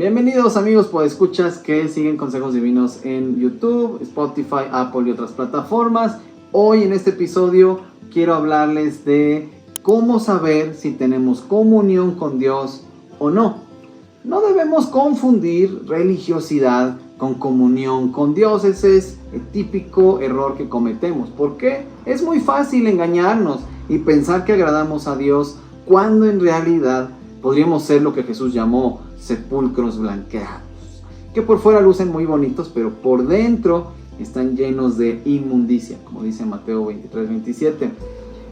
Bienvenidos amigos podescuchas que siguen Consejos Divinos en YouTube, Spotify, Apple y otras plataformas. Hoy en este episodio quiero hablarles de cómo saber si tenemos comunión con Dios o no. No debemos confundir religiosidad con comunión con Dios. Ese es el típico error que cometemos. ¿Por qué? Es muy fácil engañarnos y pensar que agradamos a Dios cuando en realidad podríamos ser lo que Jesús llamó sepulcros blanqueados, que por fuera lucen muy bonitos, pero por dentro están llenos de inmundicia, como dice Mateo 23-27.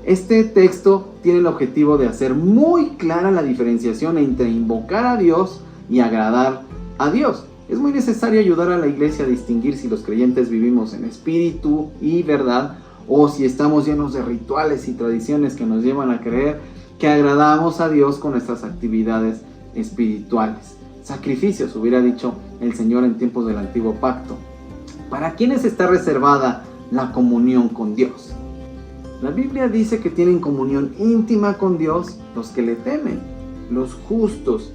Este texto tiene el objetivo de hacer muy clara la diferenciación entre invocar a Dios y agradar a Dios. Es muy necesario ayudar a la iglesia a distinguir si los creyentes vivimos en espíritu y verdad, o si estamos llenos de rituales y tradiciones que nos llevan a creer que agradamos a Dios con nuestras actividades espirituales. Sacrificios, hubiera dicho el Señor en tiempos del antiguo pacto. ¿Para quiénes está reservada la comunión con Dios? La Biblia dice que tienen comunión íntima con Dios los que le temen, los justos.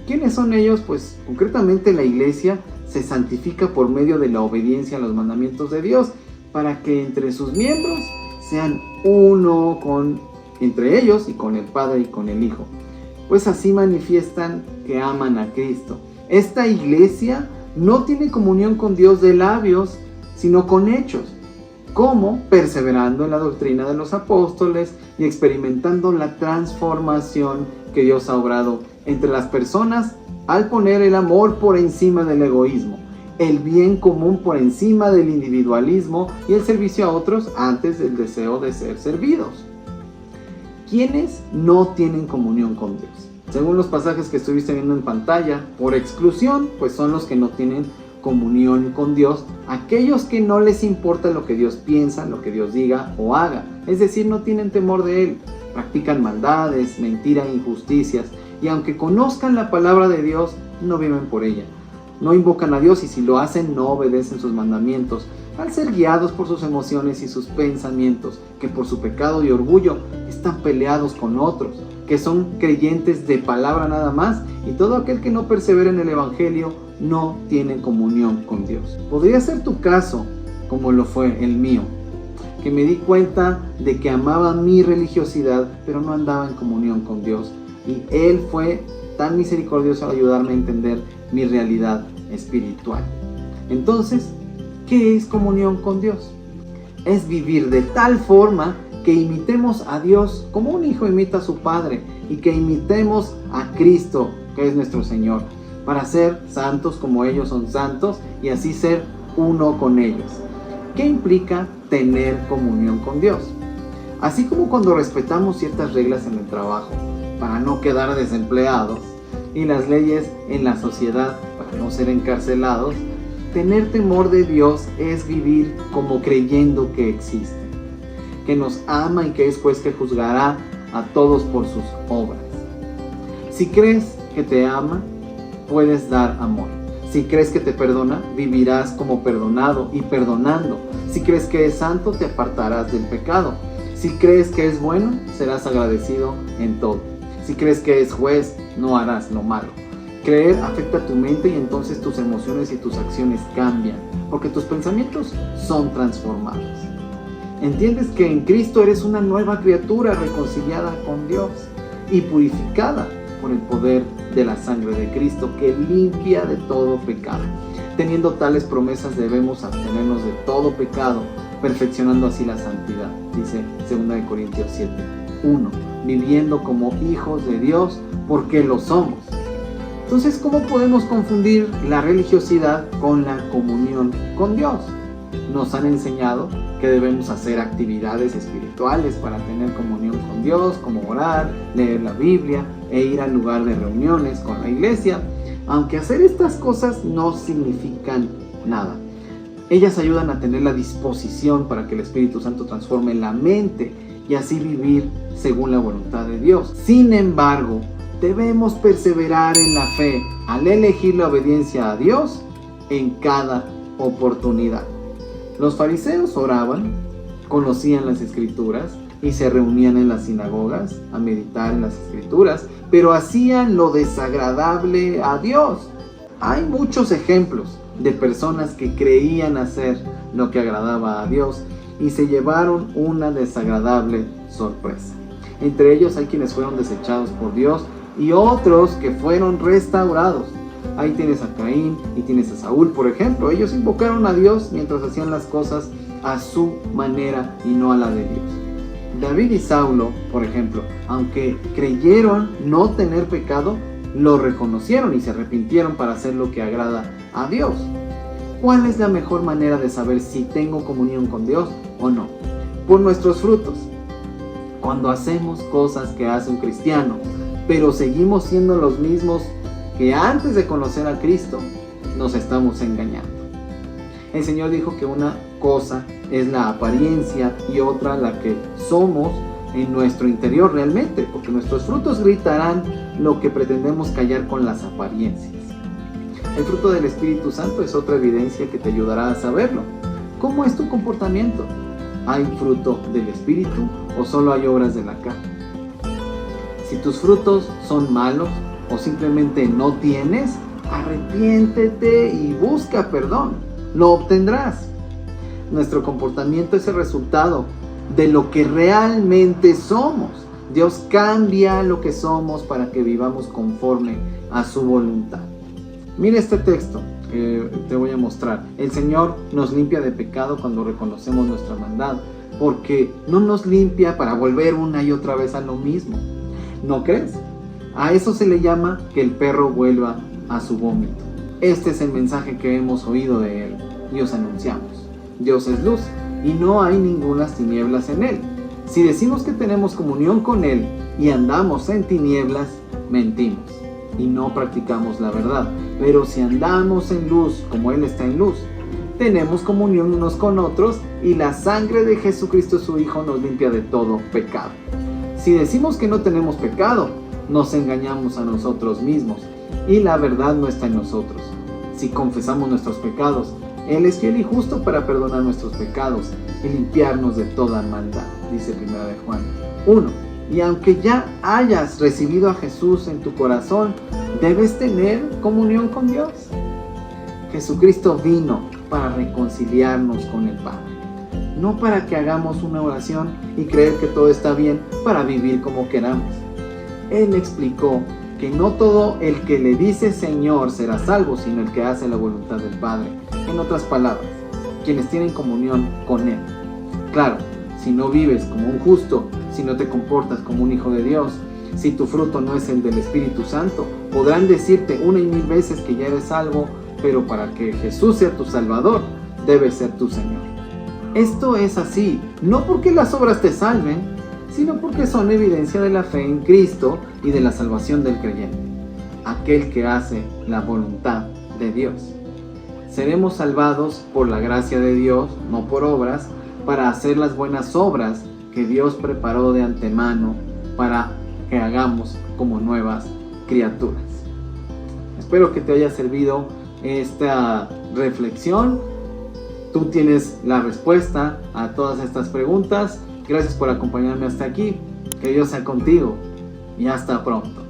¿Quiénes son ellos? Pues concretamente la iglesia se santifica por medio de la obediencia a los mandamientos de Dios, para que entre sus miembros sean uno entre ellos y con el Padre y con el Hijo. Pues así manifiestan que aman a Cristo. Esta iglesia no tiene comunión con Dios de labios, sino con hechos. ¿Cómo? Perseverando en la doctrina de los apóstoles y experimentando la transformación que Dios ha obrado entre las personas al poner el amor por encima del egoísmo, el bien común por encima del individualismo y el servicio a otros antes del deseo de ser servidos. ¿Quiénes no tienen comunión con Dios? Según los pasajes que estuviste viendo en pantalla, por exclusión, pues son los que no tienen comunión con Dios, aquellos que no les importa lo que Dios piensa, lo que Dios diga o haga, es decir, no tienen temor de Él, practican maldades, mentiras, injusticias, y aunque conozcan la palabra de Dios, no viven por ella. No invocan a Dios y si lo hacen no obedecen sus mandamientos, al ser guiados por sus emociones y sus pensamientos, que por su pecado y orgullo están peleados con otros, que son creyentes de palabra nada más, y todo aquel que no persevera en el Evangelio no tiene comunión con Dios. Podría ser tu caso, como lo fue el mío, que me di cuenta de que amaba mi religiosidad, pero no andaba en comunión con Dios, y Él fue tan misericordioso al ayudarme a entender mi realidad espiritual. Entonces, ¿qué es comunión con Dios? Es vivir de tal forma que imitemos a Dios como un hijo imita a su padre, y que imitemos a Cristo, que es nuestro Señor, para ser santos como ellos son santos y así ser uno con ellos. ¿Qué implica tener comunión con Dios? Así como cuando respetamos ciertas reglas en el trabajo para no quedar desempleados y las leyes en la sociedad para no ser encarcelados, tener temor de Dios es vivir como creyendo que existe, que nos ama y que es juez que juzgará a todos por sus obras. Si crees que te ama, puedes dar amor. Si crees que te perdona, vivirás como perdonado y perdonando. Si crees que es santo, te apartarás del pecado. Si crees que es bueno, serás agradecido en todo. Si crees que es juez, no harás lo malo. Creer afecta tu mente y entonces tus emociones y tus acciones cambian, porque tus pensamientos son transformados. Entiendes que en Cristo eres una nueva criatura reconciliada con Dios y purificada por el poder de la sangre de Cristo que limpia de todo pecado. Teniendo tales promesas debemos abstenernos de todo pecado, perfeccionando así la santidad, dice 2 Corintios 7:1, viviendo como hijos de Dios porque lo somos. Entonces, ¿cómo podemos confundir la religiosidad con la comunión con Dios? Nos han enseñado que debemos hacer actividades espirituales para tener comunión con Dios, como orar, leer la Biblia e ir al lugar de reuniones con la iglesia, aunque hacer estas cosas no significan nada. Ellas ayudan a tener la disposición para que el Espíritu Santo transforme la mente y así vivir según la voluntad de Dios. Sin embargo, debemos perseverar en la fe al elegir la obediencia a Dios en cada oportunidad. Los fariseos oraban, conocían las escrituras y se reunían en las sinagogas a meditar en las escrituras, pero hacían lo desagradable a Dios. Hay muchos ejemplos de personas que creían hacer lo que agradaba a Dios y se llevaron una desagradable sorpresa. Entre ellos hay quienes fueron desechados por Dios y otros que fueron restaurados. Ahí tienes a Caín y tienes a Saúl, por ejemplo. Ellos invocaron a Dios mientras hacían las cosas a su manera y no a la de Dios. David y Saulo, por ejemplo, aunque creyeron no tener pecado, lo reconocieron y se arrepintieron para hacer lo que agrada a Dios. ¿Cuál es la mejor manera de saber si tengo comunión con Dios o no? Por nuestros frutos. Cuando hacemos cosas que hace un cristiano, pero seguimos siendo los mismos que antes de conocer a Cristo, nos estamos engañando. El Señor dijo que una cosa es la apariencia y otra la que somos en nuestro interior realmente, porque nuestros frutos gritarán lo que pretendemos callar con las apariencias. El fruto del Espíritu Santo es otra evidencia que te ayudará a saberlo. ¿Cómo es tu comportamiento? ¿Hay fruto del Espíritu o solo hay obras de la carne? Si tus frutos son malos o simplemente no tienes, arrepiéntete y busca perdón. Lo obtendrás. Nuestro comportamiento es el resultado de lo que realmente somos. Dios cambia lo que somos para que vivamos conforme a su voluntad. Mira este texto que te voy a mostrar. El Señor nos limpia de pecado cuando reconocemos nuestra maldad, porque no nos limpia para volver una y otra vez a lo mismo. ¿No crees? A eso se le llama que el perro vuelva a su vómito. Este es el mensaje que hemos oído de Él y os anunciamos. Dios es luz y no hay ningunas tinieblas en Él. Si decimos que tenemos comunión con Él y andamos en tinieblas, mentimos y no practicamos la verdad. Pero si andamos en luz como Él está en luz, tenemos comunión unos con otros y la sangre de Jesucristo su Hijo nos limpia de todo pecado. Si decimos que no tenemos pecado, nos engañamos a nosotros mismos y la verdad no está en nosotros. Si confesamos nuestros pecados, Él es fiel y justo para perdonar nuestros pecados y limpiarnos de toda maldad, dice 1 de Juan 1. Y aunque ya hayas recibido a Jesús en tu corazón, debes tener comunión con Dios. Jesucristo vino para reconciliarnos con el Padre, no para que hagamos una oración y creer que todo está bien para vivir como queramos. Él explicó que no todo el que le dice Señor será salvo, sino el que hace la voluntad del Padre. En otras palabras, quienes tienen comunión con Él. Claro, si no vives como un justo, si no te comportas como un hijo de Dios, si tu fruto no es el del Espíritu Santo, podrán decirte una y mil veces que ya eres salvo, pero para que Jesús sea tu Salvador, debes ser tu Señor. Esto es así, no porque las obras te salven, sino porque son evidencia de la fe en Cristo y de la salvación del creyente, aquel que hace la voluntad de Dios. Seremos salvados por la gracia de Dios, no por obras, para hacer las buenas obras que Dios preparó de antemano para que hagamos como nuevas criaturas. Espero que te haya servido esta reflexión. Tú tienes la respuesta a todas estas preguntas. Gracias por acompañarme hasta aquí. Que Dios sea contigo y hasta pronto.